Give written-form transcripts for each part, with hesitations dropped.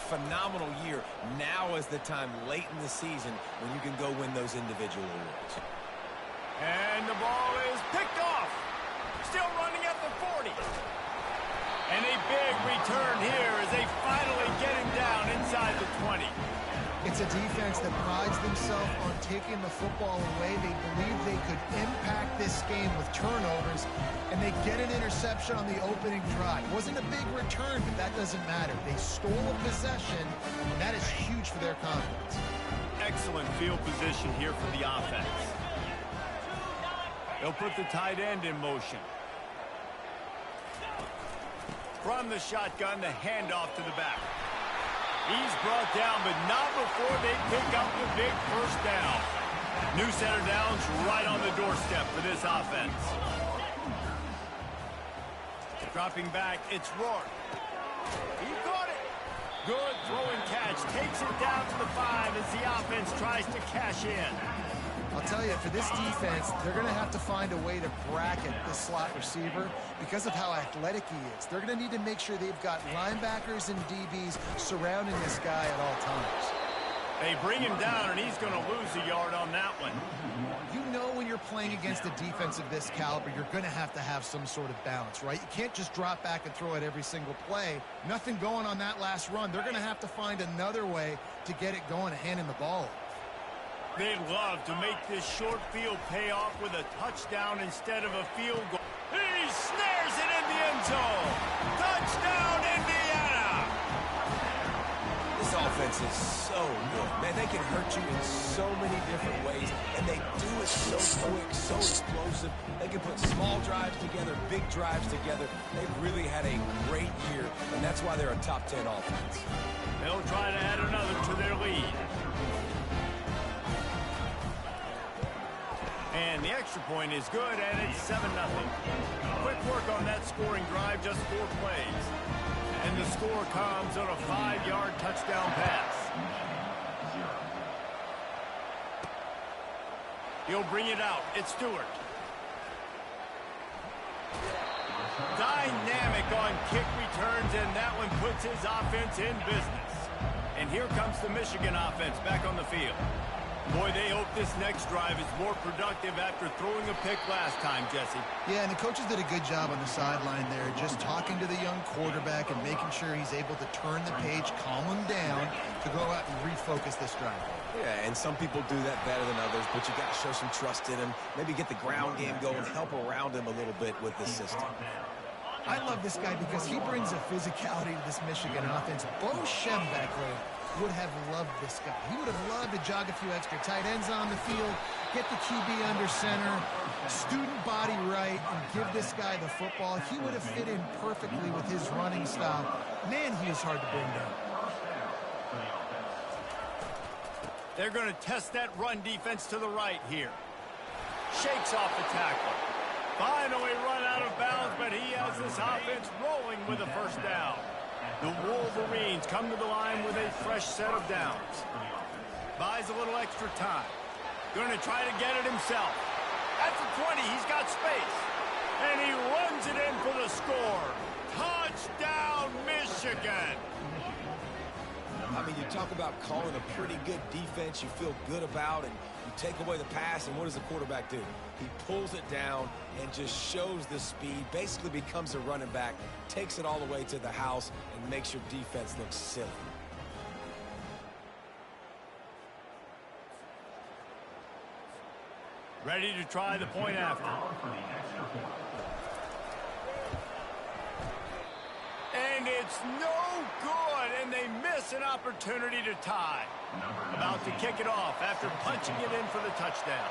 phenomenal year. Now is the time late in the season when you can go win those individual awards. And the ball is picked off. Still running at the 40. And a big return here as they finally get him down inside the 20. It's a defense that prides themselves on taking the football away. They believe they could impact this game with turnovers, and they get an interception on the opening drive. Wasn't a big return, but that doesn't matter. They stole a possession, and that is huge for their confidence. Excellent field position here for the offense. They'll put the tight end in motion. From the shotgun, the handoff to the back. He's brought down, but not before they pick up the big first down. New center downs right on the doorstep for this offense. Dropping back, it's Rourke. He caught it. Good throw and catch. Takes it down to the 5 as the offense tries to cash in. I'll tell you, for this defense, they're going to have to find a way to bracket this slot receiver because of how athletic he is. They're going to need to make sure they've got linebackers and DBs surrounding this guy at all times. They bring him down, and he's going to lose a yard on that one. You know when you're playing against a defense of this caliber, you're going to have some sort of balance, right? You can't just drop back and throw it every single play. Nothing going on that last run. They're going to have to find another way to get it going and handing the ball. They'd love to make this short field pay off with a touchdown instead of a field goal. He snares it in the end zone. Touchdown, Indiana! This offense is so good. Man, they can hurt you in so many different ways, and they do it so quick, so explosive. They can put small drives together, big drives together. They've really had a great year, and that's why they're a top 10 offense. They'll try to add another to their lead. And the extra point is good, and it's 7-0. Quick work on that scoring drive, just 4 plays. And the score comes on a 5-yard touchdown pass. He'll bring it out. It's Stewart. Dynamic on kick returns, and that one puts his offense in business. And here comes the Michigan offense back on the field. Boy, they hope this next drive is more productive after throwing a pick last time, Jesse. Yeah, and the coaches did a good job on the sideline there, just talking to the young quarterback and making sure he's able to turn the page, calm him down to go out and refocus this drive. Yeah, and some people do that better than others, but you got to show some trust in him, maybe get the ground game going, help around him a little bit with the system. I love this guy because he brings a physicality to this Michigan offense. Bo Schembechler would have loved this guy. He would have loved to jog a few extra tight ends on the field, get the QB under center, student body right, and give this guy the football. He would have fit in perfectly with his running style. Man, he is hard to bring down. They're going to test that run defense to the right here. Shakes off the tackle. Finally run out of bounds, but he has this offense rolling with a first down. The Wolverines come to the line with a fresh set of downs. Buys a little extra time. Going to try to get it himself. At the 20, he's got space. And he runs it in for the score. Touchdown, Michigan! I mean, you talk about calling a pretty good defense you feel good about, and you take away the pass, and what does the quarterback do? He pulls it down and just shows the speed, basically becomes a running back, takes it all the way to the house, and makes your defense look silly. Ready to try the point after. And it's no good, and they miss an opportunity to tie. About to kick it off after punching it in for the touchdown.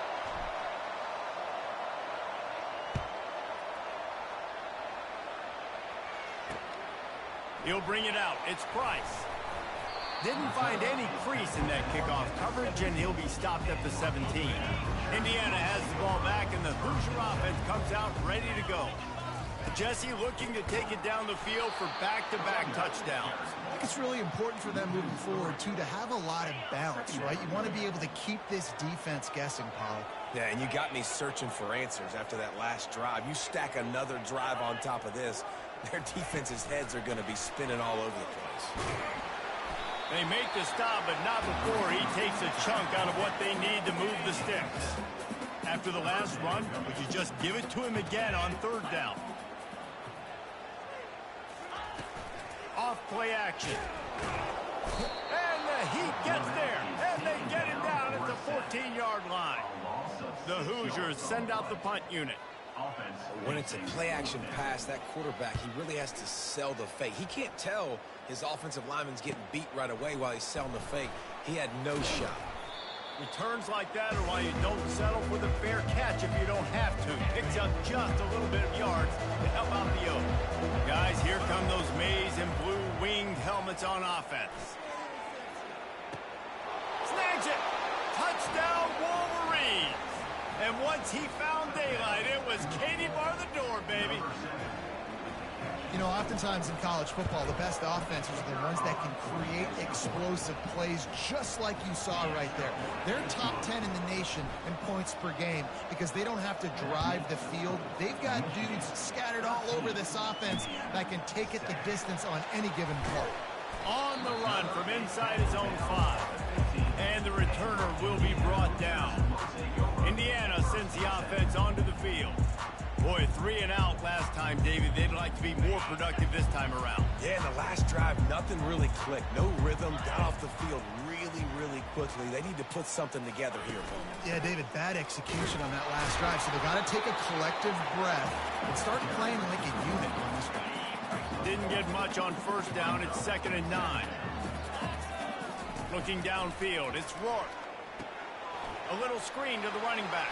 He'll bring it out. It's Price. Didn't find any crease in that kickoff coverage, and he'll be stopped at the 17. Indiana has the ball back, and the Hoosier offense comes out ready to go. Jesse looking to take it down the field for back-to-back touchdowns. I think it's really important for them moving forward, too, to have a lot of balance, right? You want to be able to keep this defense guessing, Paul. Yeah, and you got me searching for answers after that last drive. You stack another drive on top of this, their defense's heads are going to be spinning all over the place. They make the stop, but not before he takes a chunk out of what they need to move the sticks. After the last run, would you just give it to him again on third down? Off play action. And the Heat gets there, and they get him down at the 14-yard line. The Hoosiers send out the punt unit. When it's a play-action pass, that quarterback, he really has to sell the fake. He can't tell his offensive lineman's getting beat right away while he's selling the fake. He had no shot. Returns like that are why you don't settle for the fair catch if you don't have to. Picks up just a little bit of yards to help out the O. Guys, here come those maize and blue winged helmets on offense. Snags it! Touchdown, Wolverines! And once he found daylight, it was Katie bar the door, baby. You know, oftentimes in college football, the best offenses are the ones that can create explosive plays just like you saw right there. They're top 10 in the nation in points per game because they don't have to drive the field. They've got dudes scattered all over this offense that can take it the distance on any given play. On the run from inside his own 5. And the returner will be brought down. Indiana sends the offense onto the field. Boy, 3 and out last time, David. They'd like to be more productive this time around. Yeah, in the last drive, nothing really clicked. No rhythm, got off the field really quickly. They need to put something together here. Yeah, David, bad execution on that last drive. So they got to take a collective breath and start playing like a unit on this one. Didn't get much on first down. It's 2nd and 9. Looking downfield, it's Rourke. A little screen to the running back.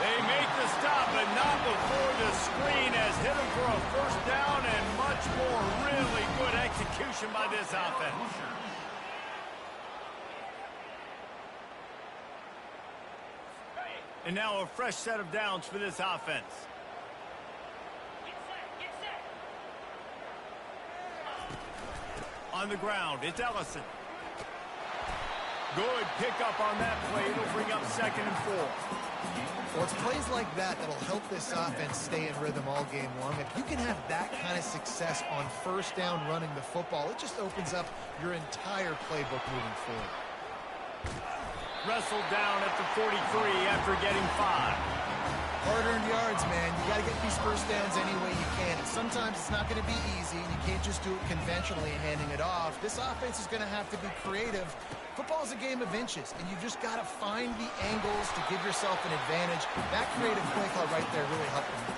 They make the stop, but not before the screen has hit him for a first down and much more really good execution by this offense. And now a fresh set of downs for this offense. On the ground, it's Ellison. Good pickup on that play. It'll bring up 2nd and 4. Well, it's plays like that that'll help this offense stay in rhythm all game long. If you can have that kind of success on first down running the football, it just opens up your entire playbook moving forward. Wrestled down at the 43 after getting 5. Hard-earned yards, man. You got to get these first downs any way you can. And sometimes it's not going to be easy, and you can't just do it conventionally handing it off. This offense is going to have to be creative. Football's a game of inches, and you've just got to find the angles to give yourself an advantage. That creative play call right there really helped them.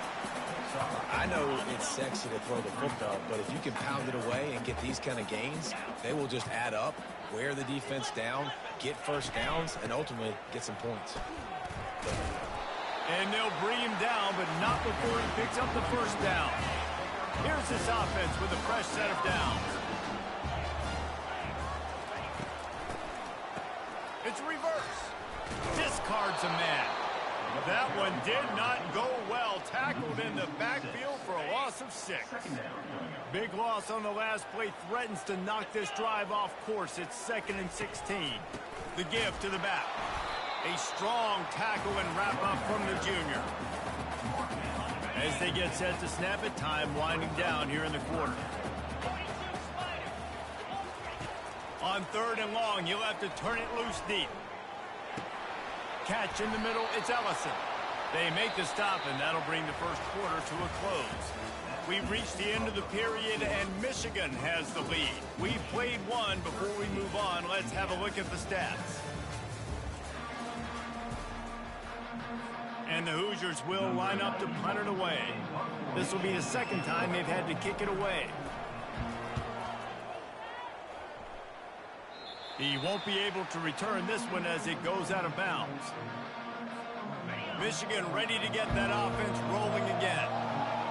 I know it's sexy to throw the football, but if you can pound it away and get these kind of gains, they will just add up, wear the defense down, get first downs, and ultimately get some points. And they'll bring him down, but not before he picks up the first down. Here's this offense with a fresh set of downs. It's reverse. Discards a man. That one did not go well. Tackled in the backfield for a loss of 6. Big loss on the last play threatens to knock this drive off course. It's 2nd and 16. The give to the back. A strong tackle and wrap up from the junior. As they get set to snap it, time winding down here in the quarter. On 3rd and long, he'll have to turn it loose deep. Catch in the middle, it's Ellison. They make the stop, and that'll bring the first quarter to a close. We've reached the end of the period, and Michigan has the lead. We've played one. Before we move on, let's have a look at the stats. And the Hoosiers will line up to punt it away. This will be the 2nd time they've had to kick it away. He won't be able to return this one as it goes out of bounds. Michigan ready to get that offense rolling again.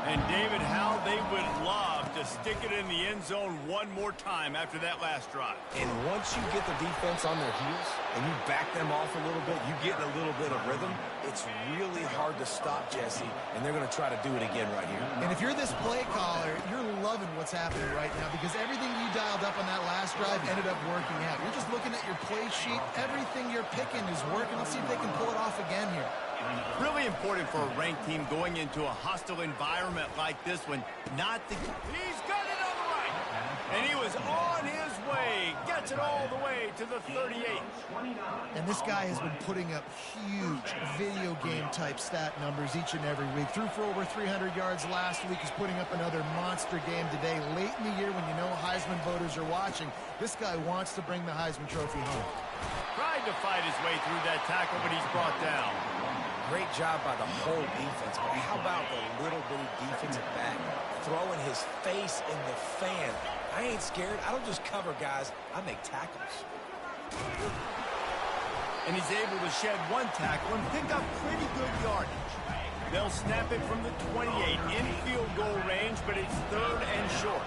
And David, how they would love to stick it in the end zone one more time after that last drive. And once you get the defense on their heels and you back them off a little bit, you get a little bit of rhythm, it's really hard to stop, Jesse, and they're going to try to do it again right here. And if you're this play caller, you're loving what's happening right now because everything you dialed up on that last drive ended up working out. You're just looking at your play sheet. Everything you're picking is working. Let's see if they can pull it off again here. Really important for a ranked team going into a hostile environment like this one not to... He's got it on the right. And he was gets it all the way to the 38. And this guy has been putting up huge video game type stat numbers each and every week. Threw for over 300 yards last week. He's putting up another monster game today. Late in the year when you know Heisman voters are watching, this guy wants to bring the Heisman Trophy home. Tried to fight his way through that tackle, but he's brought down. Great job by the whole defense, but how about the little bitty defensive back throwing his face in the fan? I ain't scared. I don't just cover guys. I make tackles. And he's able to shed one tackle and pick up pretty good yardage. They'll snap it from the 28 in field goal range, but it's 3rd and short.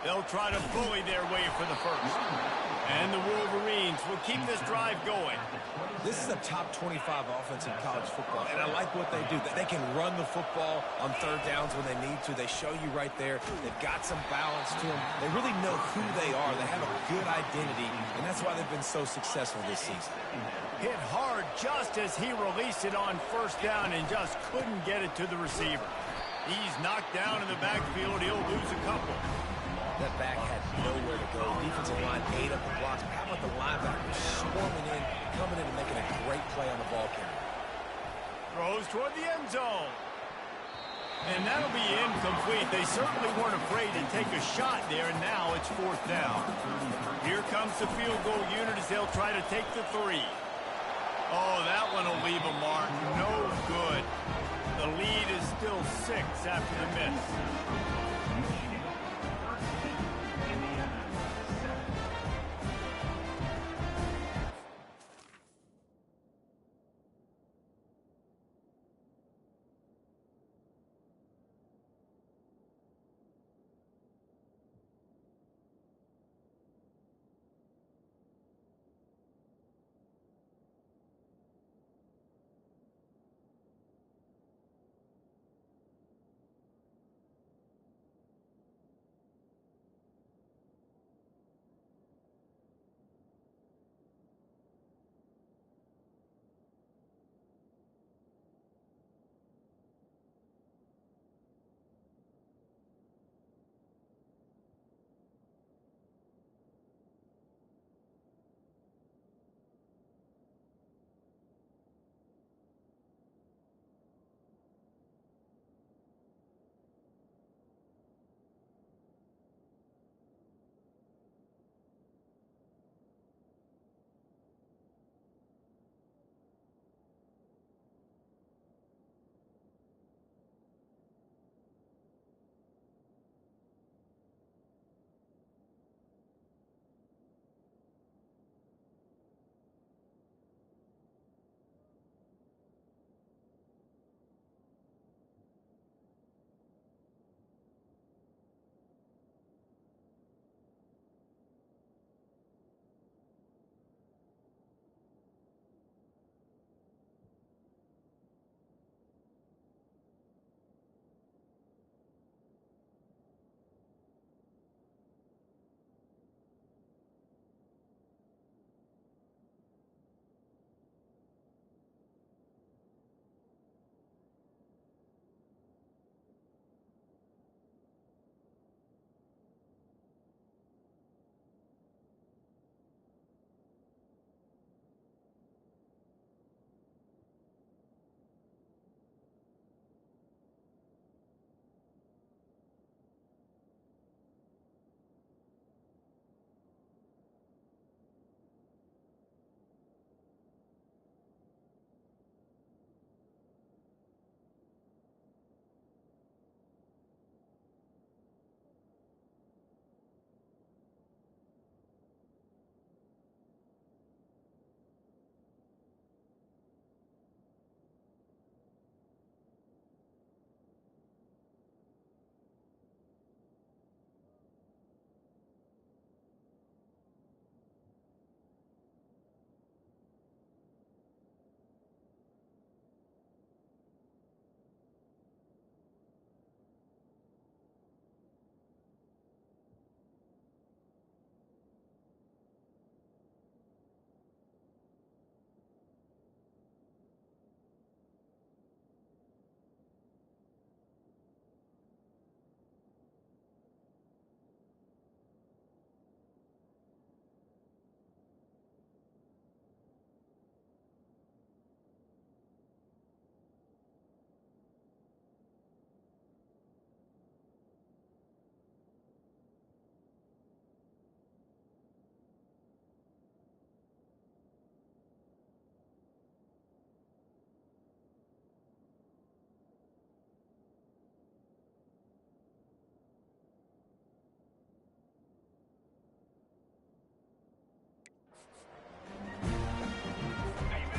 They'll try to bully their way for the first. And the Wolverines will keep this drive going. This is a top 25 offense in college football, and I like what they do. They can run the football on 3rd downs when they need to. They show you right there. They've got some balance to them. They really know who they are. They have a good identity, and that's why they've been so successful this season. Hit hard just as he released it on 1st down and just couldn't get it to the receiver. He's knocked down in the backfield. He'll lose a couple. That back had nowhere to go. Defensive line ate up the blocks. But how about the linebackers swarming in, coming in and making a great play on the ball carrier? Throws toward the end zone. And that'll be incomplete. They certainly weren't afraid to take a shot there, and now it's 4th down. Here comes the field goal unit as they'll try to take the 3. Oh, that one will leave a mark. No good. The lead is still 6 after the miss.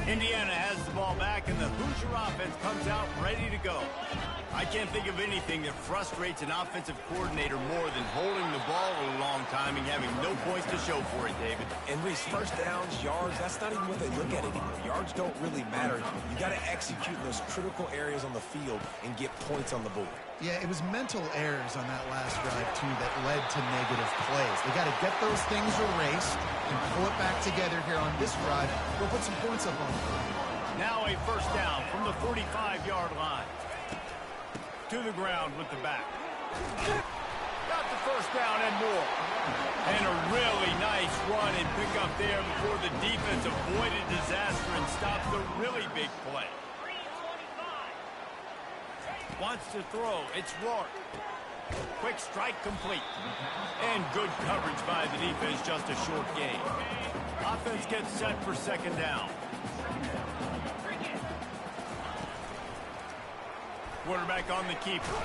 Indiana has the ball back, and the Hoosier offense comes out ready to go. I can't think of anything that frustrates an offensive coordinator more than holding the ball a long time and having no points to show for it, David. And Reese, first downs, yards, that's not even what they look at anymore. Yards don't really matter. You got to execute in those critical areas on the field and get points on the board. Yeah, it was mental errors on that last drive, too, that led to negative plays. They got to get those things erased and pull it back together here on this drive. Go put some points up on the board. Now a first down from the 45-yard line. To the ground with the back. Got the first down and more. And a really nice run and pick up there before the defense avoided disaster and stopped the really big play. Wants to throw. It's Rourke. Quick strike complete. And good coverage by the defense, just a short gain. Offense gets set for second down. Quarterback on the keeper.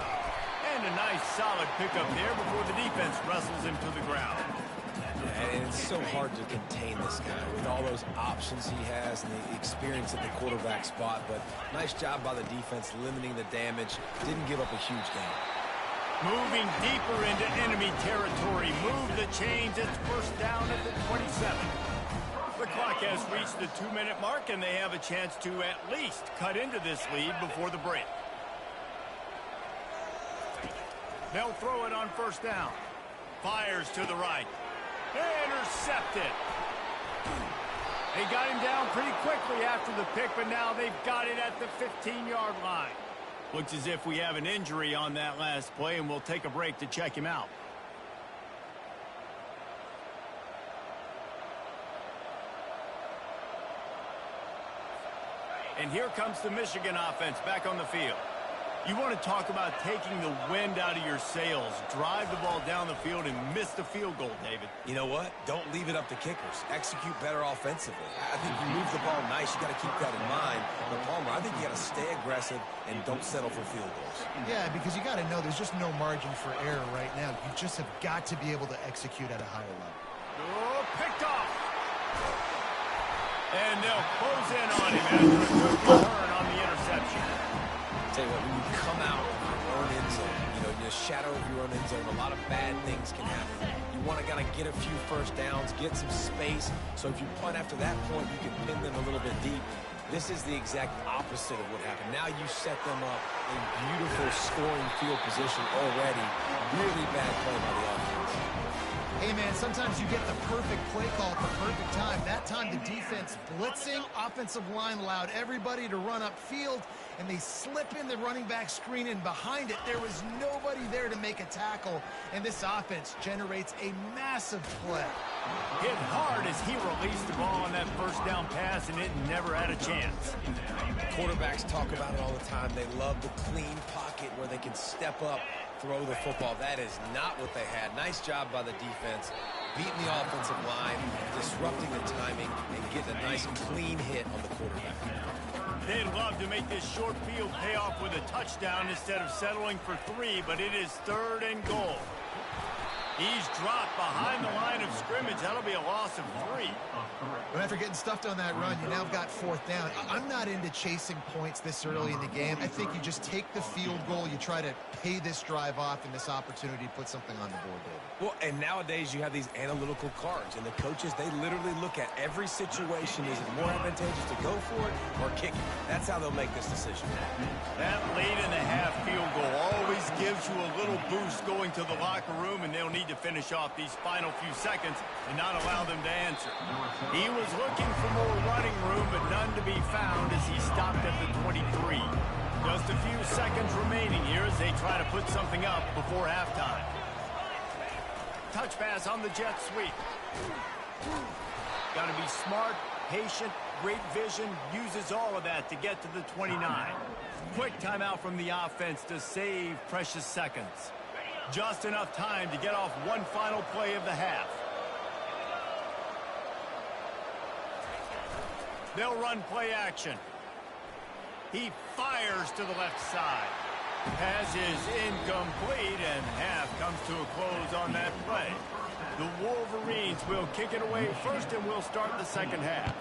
And a nice solid pickup there before the defense wrestles him to the ground. And it's so hard to contain this guy with all those options he has and the experience at the quarterback spot. But nice job by the defense limiting the damage. Didn't give up a huge gain. Moving deeper into enemy territory. Move the chains. It's first down at the 27. The clock has reached the 2-minute mark, and they have a chance to at least cut into this lead before the break. They'll throw it on first down. Fires to the right. Intercepted. They got him down pretty quickly after the pick, but now they've got it at the 15-yard line. Looks as if we have an injury on that last play, and we'll take a break to check him out. And here comes the Michigan offense back on the field. You want to talk about taking the wind out of your sails. Drive the ball down the field and miss the field goal, David. You know what? Don't leave it up to kickers. Execute better offensively. I think you move the ball nice. You got to keep that in mind. But Palmer, I think you got to stay aggressive and don't settle for field goals. Yeah, because you got to know there's just no margin for error right now. You just have got to be able to execute at a higher level. Oh, picked off. And they'll close in on him after a good return on the interception. Tell you what, when you come out of your own end zone, in the shadow of your own end zone, a lot of bad things can happen. You want to kind of get a few first downs, get some space, so if you punt after that point, you can pin them a little bit deep. This is the exact opposite of what happened. Now you set them up in beautiful scoring field position already. Really bad play by the offense. Hey, man, sometimes you get the perfect play call at the perfect time. That time the defense blitzing, offensive line allowed everybody to run upfield, and they slip in the running back screen, and behind it, there was nobody there to make a tackle, and this offense generates a massive play. Hit hard as he released the ball on that first down pass, and it never had a chance. Quarterbacks talk about it all the time. They love the clean pocket where they can step up, throw the football. That is not what they had. Nice job by the defense, beating the offensive line, disrupting the timing, and getting a nice clean hit on the quarterback. They'd love to make this short field pay off with a touchdown instead of settling for 3, but it is 3rd and goal. He's dropped behind the line of scrimmage. That'll be a loss of 3. But after getting stuffed on that run, you now got 4th down. I'm not into chasing points this early in the game. I think you just take the field goal. You try to pay this drive off and this opportunity to put something on the board, David. Well, and nowadays you have these analytical cards, and the coaches, they literally look at every situation. Is it more advantageous to go for it or kick it? That's how they'll make this decision. That late in the half field goal always gives you a little boost going to the locker room, and they'll need to finish off these final few seconds and not allow them to answer. He was looking for more running room, but none to be found as he stopped at the 23. Just a few seconds remaining here as they try to put something up before halftime. Touch pass on the jet sweep. Got to be smart, patient, great vision, uses all of that to get to the 29. Quick timeout from the offense to save precious seconds. Just enough time to get off one final play of the half. They'll run play action. He fires to the left side. Pass is incomplete, and half comes to a close on that play. The Wolverines will kick it away first, and we'll start the second half.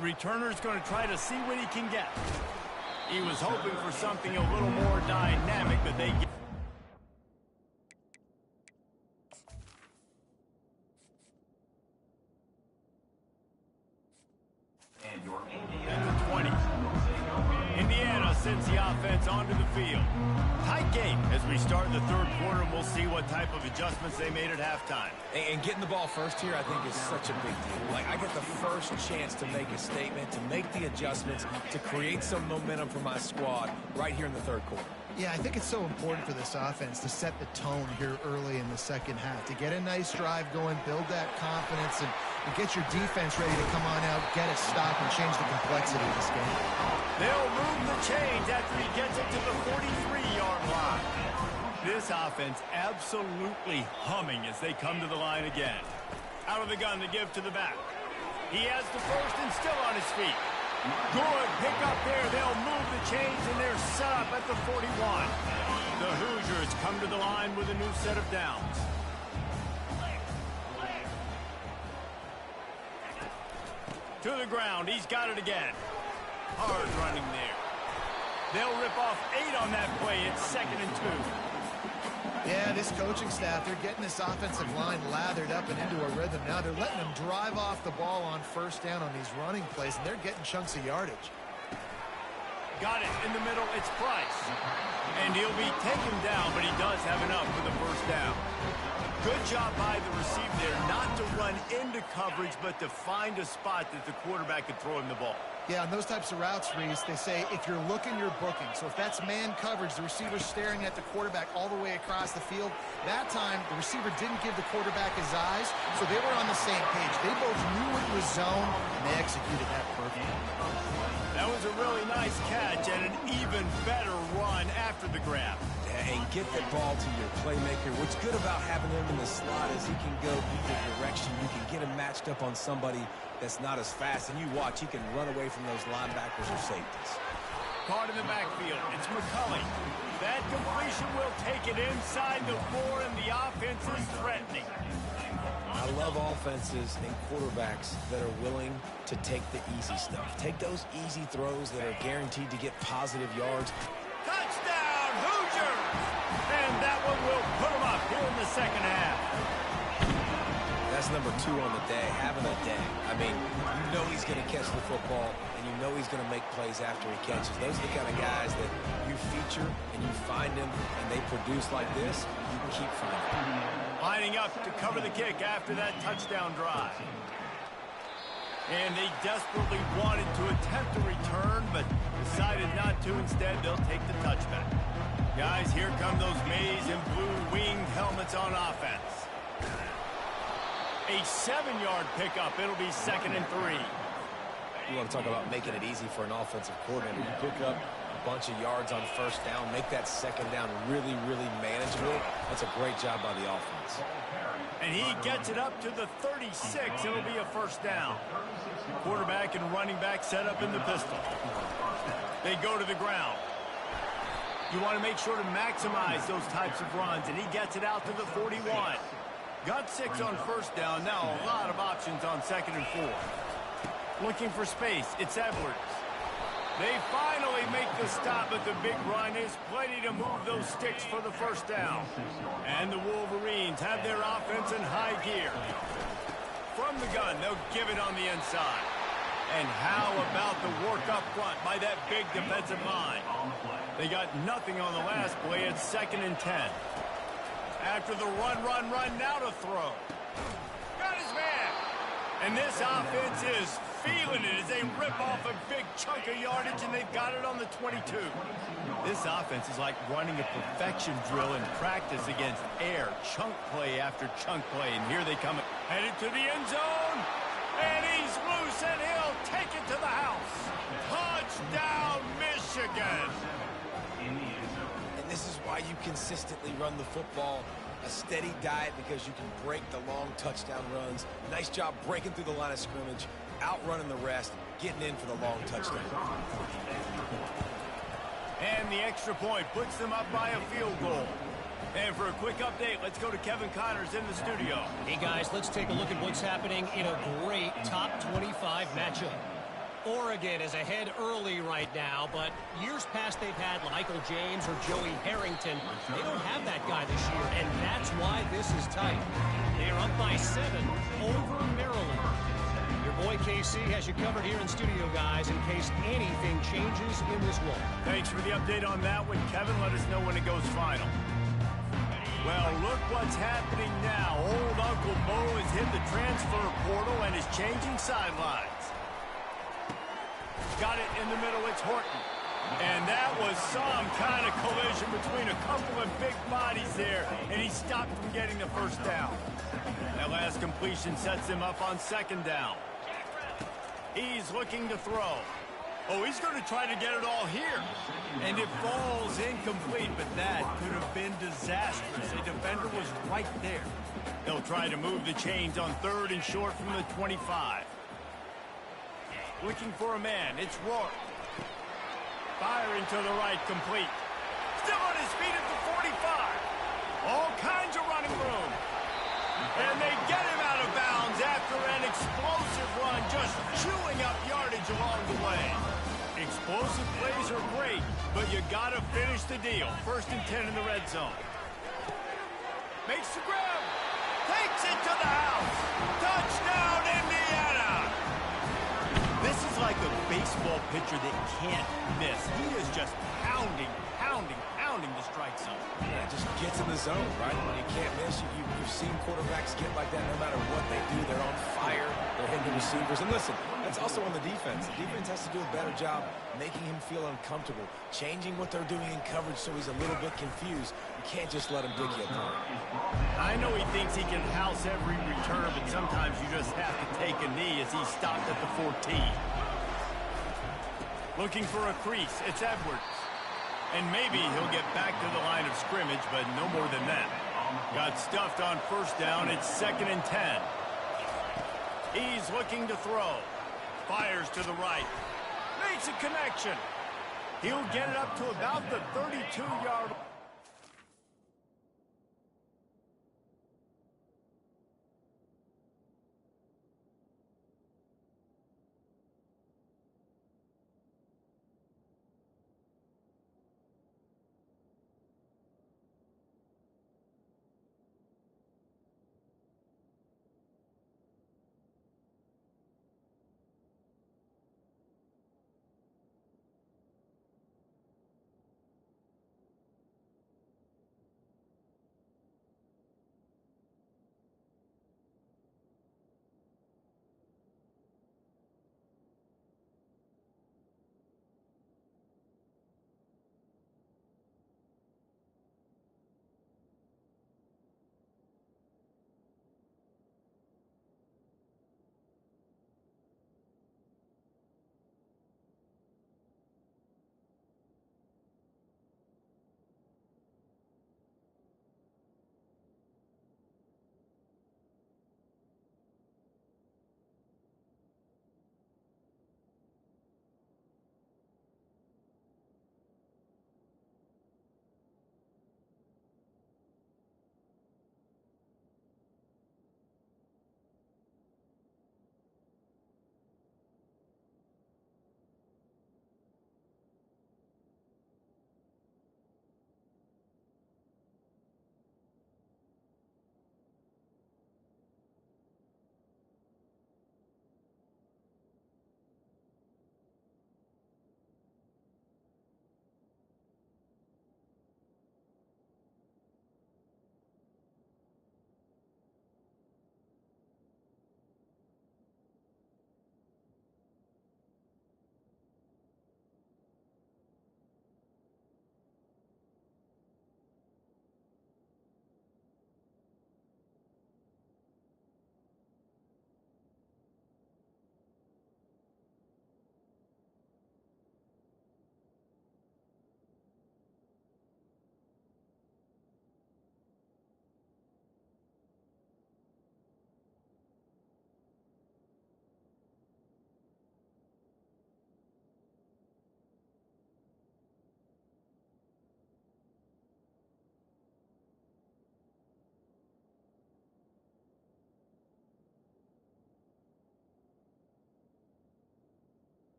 Returner's going to try to see what he can get. He was hoping for something a little more dynamic, but they get... And the 20. Indiana sends the offense onto the field. Tight game as we start the third quarter, and we'll see what type of adjustments they made at halftime. And getting the ball first here, I think, is such a big deal. Like, I get the first chance to make a statement, to make the adjustments, to create some momentum for my squad right here in the third quarter. Yeah, I think it's so important for this offense to set the tone here early in the second half, to get a nice drive going, build that confidence, and get your defense ready to come on out, get a stop, and change the complexity of this game. They'll move the chains after he gets it to the 43-yard line. This offense absolutely humming as they come to the line again. Out of the gun to give to the back. He has the first and still on his feet. Good pick up there. They'll move the chains, and they're set up at the 41. The Hoosiers come to the line with a new set of downs. To the ground. He's got it again. Hard running there. They'll rip off 8 on that play. It's 2nd and 2. Yeah, this coaching staff, they're getting this offensive line lathered up and into a rhythm now. They're letting them drive off the ball on first down on these running plays, and they're getting chunks of yardage. Got it in the middle. It's Price. And he'll be taken down, but he does have enough for the first down. Good job by the receiver there, not to run into coverage, but to find a spot that the quarterback could throw him the ball. Yeah, on those types of routes, Reese, they say if you're looking, you're booking. So if that's man coverage, the receiver's staring at the quarterback all the way across the field. That time, the receiver didn't give the quarterback his eyes, so they were on the same page. They both knew it was zone, and they executed that perfectly. That was a really nice catch and an even better run after the grab. And get the ball to your playmaker. What's good about having him in the slot is he can go either direction. You can get him matched up on somebody that's not as fast, and you watch, he can run away from those linebackers or safeties. Caught in the backfield. It's McCulley. That completion will take it inside the 4, and the offense is threatening. I love offenses and quarterbacks that are willing to take the easy stuff. Take those easy throws that are guaranteed to get positive yards. Touchdown, Hoosiers! And that one will put them up here in the second half. That's number 2 on the day, having a day. I mean, you know he's going to catch the football, and you know he's going to make plays after he catches. Those are the kind of guys that you feature and you find them, and they produce like this, you can keep finding. Lining up to cover the kick after that touchdown drive. And they desperately wanted to attempt a return, but decided not to. Instead, they'll take the touchback. Guys, here come those maize and blue winged helmets on offense. A 7-yard pickup. It'll be 2nd and 3. You want to talk about making it easy for an offensive coordinator. You pick up a bunch of yards on first down, make that second down really, really manageable. That's a great job by the offense. And he gets it up to the 36. It'll be a first down. Quarterback and running back set up in the pistol. They go to the ground. You want to make sure to maximize those types of runs, and he gets it out to the 41. Got 6 on first down. Now a lot of options on 2nd and 4. Looking for space. It's Edwards. They finally make the stop, but the big run is plenty to move those sticks for the first down. And the Wolverines have their offense in high gear. From the gun, they'll give it on the inside. And how about the work up front by that big defensive line? They got nothing on the last play. It's 2nd and 10. After the run, now to throw. Got his man. And this offense is feeling it as they rip off a big chunk of yardage, and they've got it on the 22. This offense is like running a perfection drill in practice against air. Chunk play after chunk play, and here they come. Headed to the end zone, and he's loose, and he'll take it to the house. Touchdown, Michigan. And this is why you consistently run the football. A steady diet because you can break the long touchdown runs. Nice job breaking through the line of scrimmage, outrunning the rest, getting in for the long touchdown. And the extra point puts them up by a field goal. And for a quick update, let's go to Kevin Connors in the studio. Hey guys, let's take a look at what's happening in a great top 25 matchup. Oregon is ahead early right now, but years past they've had Michael James or Joey Harrington. They don't have that guy this year, and that's why this is tight. They are up by 7 over Maryland. Your boy KC has you covered here in studio, guys, in case anything changes in this one. Thanks for the update on that one, Kevin. Let us know when it goes final. Well, look what's happening now. Old Uncle Mo has hit the transfer portal and is changing sidelines. Got it in the middle. It's Horton. And that was some kind of collision between a couple of big bodies there, and he stopped from getting the first down. That last completion sets him up on second down. He's looking to throw. Oh, he's going to try to get it all here. And it falls incomplete, but that could have been disastrous. A defender was right there. He'll try to move the chains on 3rd and short from the 25. Looking for a man. It's Rourke. Firing to the right, complete. Still on his feet at the 45. All kinds of running room. And they get him out of bounds after an explosive run, just chewing up yardage along the way. Explosive plays are great, but you got to finish the deal. 1st and 10 in the red zone. Makes the grab. Takes it to the house. Touchdown, Indiana. This is like a baseball pitcher that can't miss. He is just pounding the strike zone. Yeah, just gets in the zone, right? When you can't miss, you've seen quarterbacks get like that no matter what they do. They're on fire. They're hitting the receivers. And listen, that's also on the defense. The defense has to do a better job making him feel uncomfortable, changing what they're doing in coverage so he's a little bit confused. You can't just let him dig you apart. I know he thinks he can house every return, but sometimes you just have to take a knee as he stopped at the 14. Looking for a crease. It's Edwards. And maybe he'll get back to the line of scrimmage, but no more than that. Got stuffed on 1st down. It's 2nd and 10. He's looking to throw. Fires to the right. Makes a connection. He'll get it up to about the 32-yard line.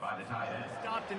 by the tight end. Stopped in.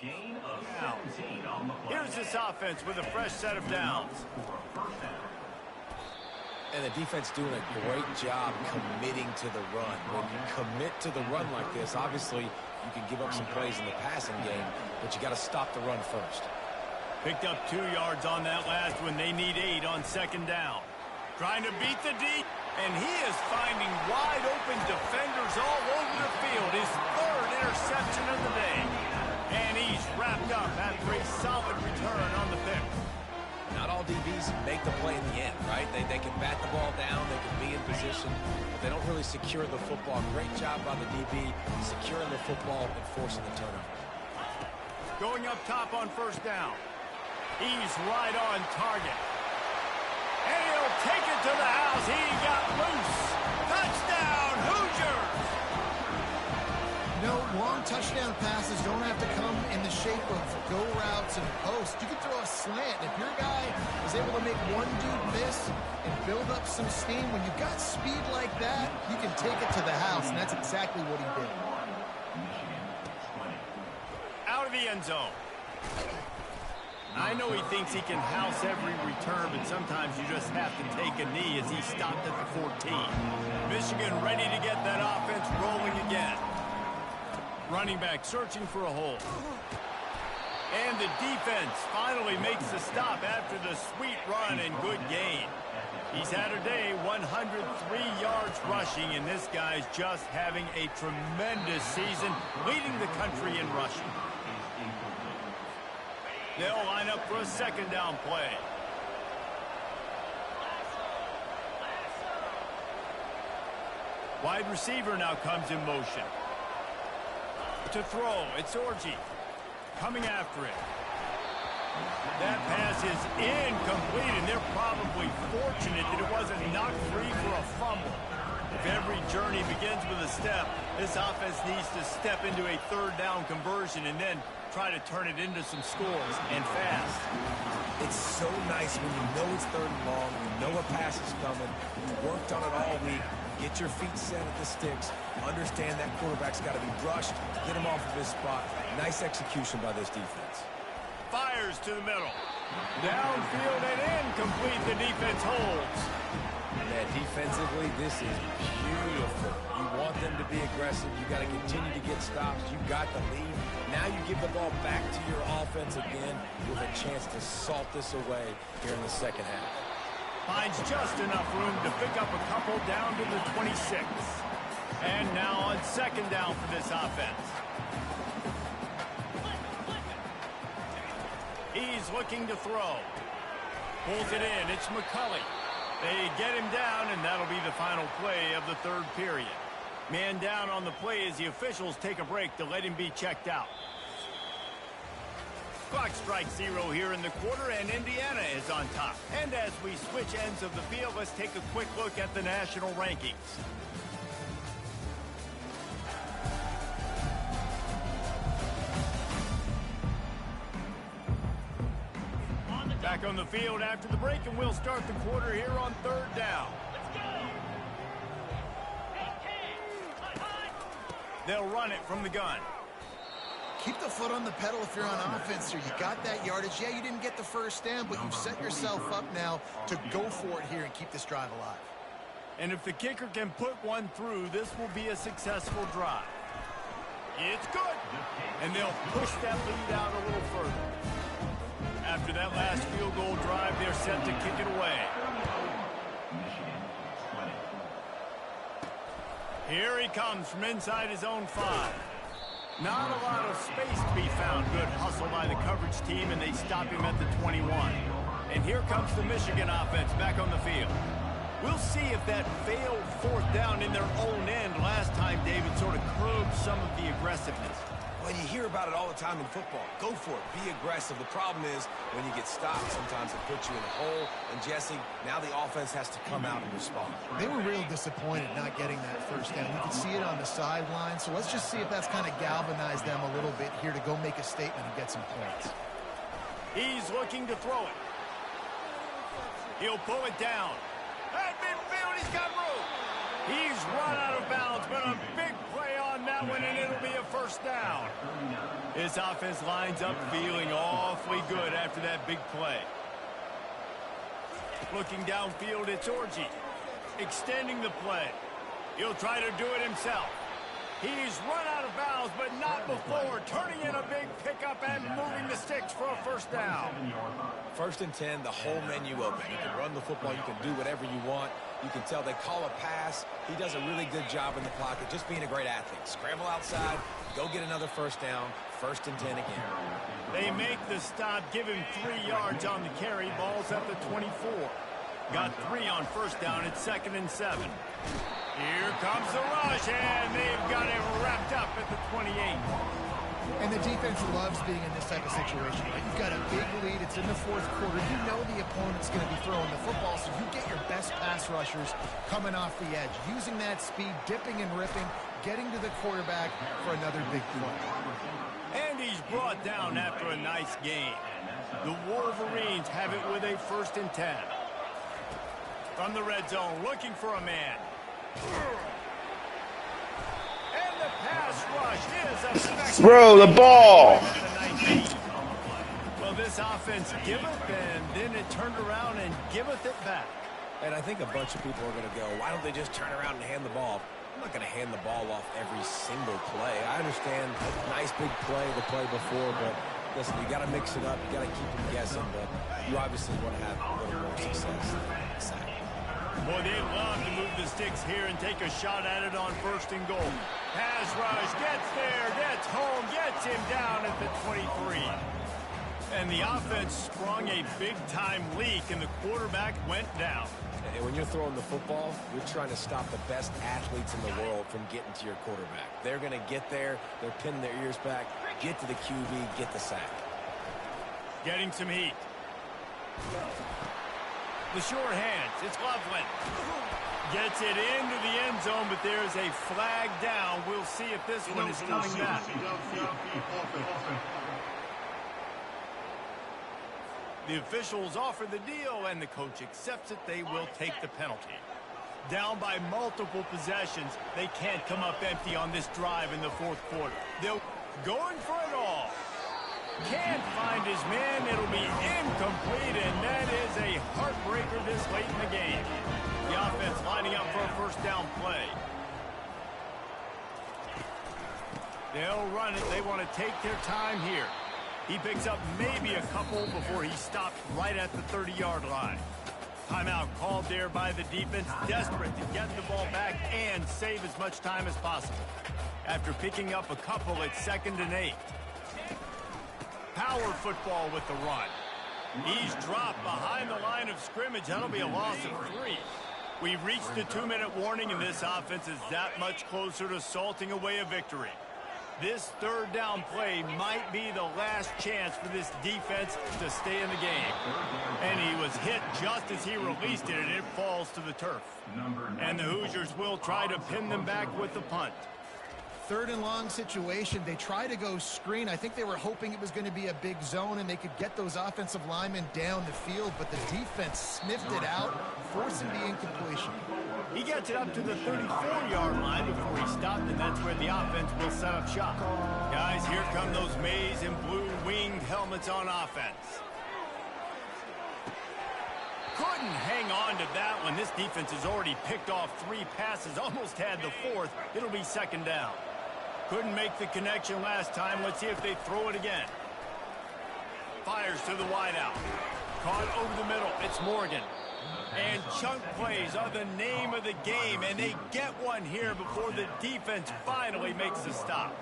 Gain of 17 on the play. Here's this offense with a fresh set of downs. And the defense doing a great job committing to the run. When you commit to the run like this, obviously you can give up some plays in the passing game, but you got to stop the run first. Picked up 2 yards on that last one. They need 8 on second down. Trying to beat the deep, and he is finding wide open defenders all over the field. His 3rd interception of the day. And he's wrapped up after a solid return on the pick. Not all DBs make the play in the end, right? They can bat the ball down, they can be in position, but they don't really secure the football. Great job by the DB, securing the football and forcing the turnover. Going up top on first down. He's right on target. And he'll take it to the house. He got loose. Touchdown, Hoosiers! No, long touchdown passes don't have to come in the shape of go routes and posts. You can throw a slant. If your guy is able to make one dude miss and build up some steam, when you've got speed like that, you can take it to the house, and that's exactly what he did. Out of the end zone. I know he thinks he can house every return, but sometimes you just have to take a knee as he stopped at the 14. Michigan ready to get that offense rolling again. Running back searching for a hole. And the defense finally makes the stop after the sweet run and good gain. He's had a day, 103 yards rushing, and this guy's just having a tremendous season, leading the country in rushing. They'll line up for a second down play. Wide receiver now comes in motion. To throw, it's Orji. Coming after it. That pass is incomplete, and they're probably fortunate that it wasn't knocked free for a fumble. If every journey begins with a step, this offense needs to step into a third down conversion and then try to turn it into some scores, and fast. It's so nice when you know it's 3rd and long, you know a pass is coming, you worked on it all week, get your feet set at the sticks, understand that quarterback's got to be brushed, get him off of his spot. Nice execution by this defense. Fires to the middle. Downfield and incomplete. The defense holds. Yeah, defensively, this is beautiful. You want them to be aggressive. You got to continue to get stops. You got the lead. Now you give the ball back to your offense again with a chance to salt this away here in the second half. Finds just enough room to pick up a couple down to the 26. And now on second down for this offense. He's looking to throw. Pulls it in. It's McCulley. They get him down, and that'll be the final play of the 3rd period. Man down on the play as the officials take a break to let him be checked out. Clock strikes 0 here in the quarter, and Indiana is on top. And as we switch ends of the field, let's take a quick look at the national rankings. Back on the field after the break, and we'll start the quarter here on 3rd down. They'll run it from the gun. Keep the foot on the pedal if you're on offense here. You got that yardage. Yeah, you didn't get the first down, but you've set yourself up now to go for it here and keep this drive alive. And if the kicker can put one through, this will be a successful drive. It's good. And they'll push that lead out a little further. After that last field goal drive, they're set to kick it away. Here he comes from inside his own 5. Not a lot of space to be found. Good hustle by the coverage team, and they stop him at the 21. And here comes the Michigan offense back on the field. We'll see if that failed 4th down in their own end last time, David, sort of curbed some of the aggressiveness. Well, you hear about it all the time in football. Go for it. Be aggressive. The problem is when you get stopped, sometimes it puts you in a hole. And, Jesse, now the offense has to come out and respond. They were real disappointed not getting that 1st down. You could see it on the sideline. So let's just see if that's kind of galvanized them a little bit here to go make a statement and get some points. He's looking to throw it. He'll pull it down. At midfield, he's got room. He's run out of bounds, but a big play on that one, and it'll be a 1st down. This offense lines up feeling awfully good after that big play. Looking downfield, it's Orji. Extending the play. He'll try to do it himself. He's run out of bounds, but not before. Turning in a big pickup and moving the sticks for a 1st down. 1st and 10, the whole menu open. You can run the football. You can do whatever you want. You can tell they call a pass. He does a really good job in the pocket, just being a great athlete. Scramble outside, go get another 1st down, 1st and 10 again. They make the stop, give him 3 yards on the carry. Ball's at the 24. Got 3 on 1st down. It's 2nd and 7. Here comes the rush, and they've got him wrapped up at the 28. And the defense loves being in this type of situation. Right? You've got a big lead. It's in the 4th quarter. You know the opponent's going to be throwing the football, so you get your best pass rushers coming off the edge, using that speed, dipping and ripping, getting to the quarterback for another big play. And he's brought down after a nice gain. The Wolverines have it with a 1st and 10. From the red zone, looking for a man. And the pass rush is effective. Throw the ball. Well, this offense giveth, and then it turned around and giveth it back. And I think a bunch of people are going to go, why don't they just turn around and hand the ball? I'm not going to hand the ball off every single play. I understand nice big play, the play before, but listen, you got to mix it up. You got to keep them guessing, but you obviously want to have a little more success. Boy, they love to move the sticks here and take a shot at it on 1st and goal. Pass rush, gets there, gets home, gets him down at the 23. And the offense sprung a big-time leak, and the quarterback went down. And when you're throwing the football, you're trying to stop the best athletes in the world from getting to your quarterback. They're going to get there. They're pinning their ears back, get to the QB, get the sack. Getting some heat. The short hands, it's Loveland. Gets it into the end zone, but there's a flag down. We'll see if this one is coming back. The officials offer the deal, and the coach accepts it. They will take the penalty. Down by multiple possessions, they can't come up empty on this drive in the 4th quarter. They're going for it all. Can't find his man. It'll be incomplete, and that is a heartbreaker this late in the game. The offense lining up for a 1st down play. They'll run it. They want to take their time here. He picks up maybe a couple before he stops right at the 30-yard line. Timeout called there by the defense, desperate to get the ball back and save as much time as possible. After picking up a couple, it's 2nd and 8. Power football with the run. He's dropped behind the line of scrimmage. That'll be a loss of 3. We've reached the 2-minute warning, and this offense is that much closer to salting away a victory. This 3rd down play might be the last chance for this defense to stay in the game. And he was hit just as he released it, and it falls to the turf. And the Hoosiers will try to pin them back with the punt. 3rd and long situation. They try to go screen. I think they were hoping it was going to be a big zone and they could get those offensive linemen down the field, but the defense sniffed it out, forcing the incompletion. He gets it up to the 34-yard line before he stopped, and that's where the offense will set up shop. Guys, here come those maize and blue winged helmets on offense. Couldn't hang on to that one. This defense has already picked off 3 passes, almost had the 4th. It'll be 2nd down. Couldn't make the connection last time. Let's see if they throw it again. Fires to the wideout. Caught over the middle. It's Morgan. And chunk plays are the name of the game, and they get one here before the defense finally makes the stop.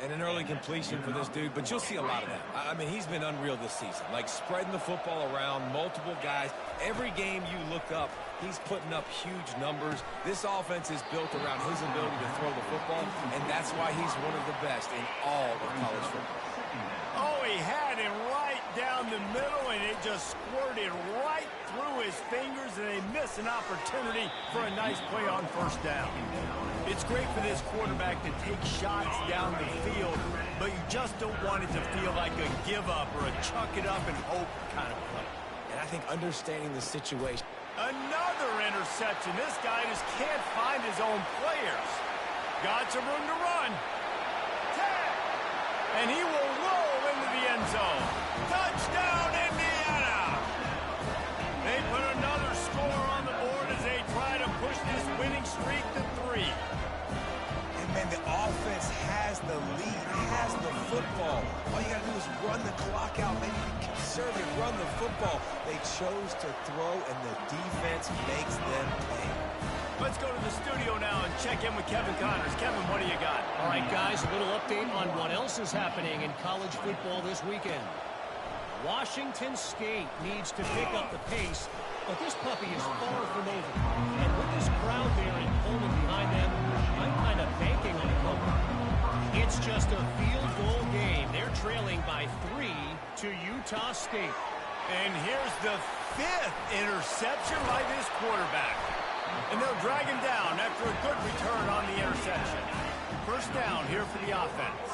And an early completion for this dude, but you'll see a lot of that. I mean, he's been unreal this season, like spreading the football around, multiple guys. Every game you look up, he's putting up huge numbers. This offense is built around his ability to throw the football, and that's why he's one of the best in all of college football. Oh, he had him right down the middle, and it just squirted right through his fingers, and they miss an opportunity for a nice play on first down. It's great for this quarterback to take shots down the field, but you just don't want it to feel like a give-up or a chuck it up and hope kind of play. And I think understanding the situation. Another interception. This guy just can't find his own players. Got some room to run. And he will roll into the end zone. Touchdown, Indiana! They put another score on the board as they try to push this winning streak to 3. And, man, the offense has the lead, has the football. All you got to do is run the clock out, maybe be conservative, run the football. They chose to throw, and the defense makes them pay. Let's go to the studio now and check in with Kevin Connors. Kevin, what do you got? All right, guys, a little update on what else is happening in college football this weekend. Washington State needs to pick up the pace, but this puppy is far from over. And with this crowd there in Pullman behind them, I'm kind of banking on a comeback. It's just a field goal game. They're trailing by 3 to Utah State. And here's the 5th interception by this quarterback. And they'll drag him down after a good return on the interception. First down here for the offense.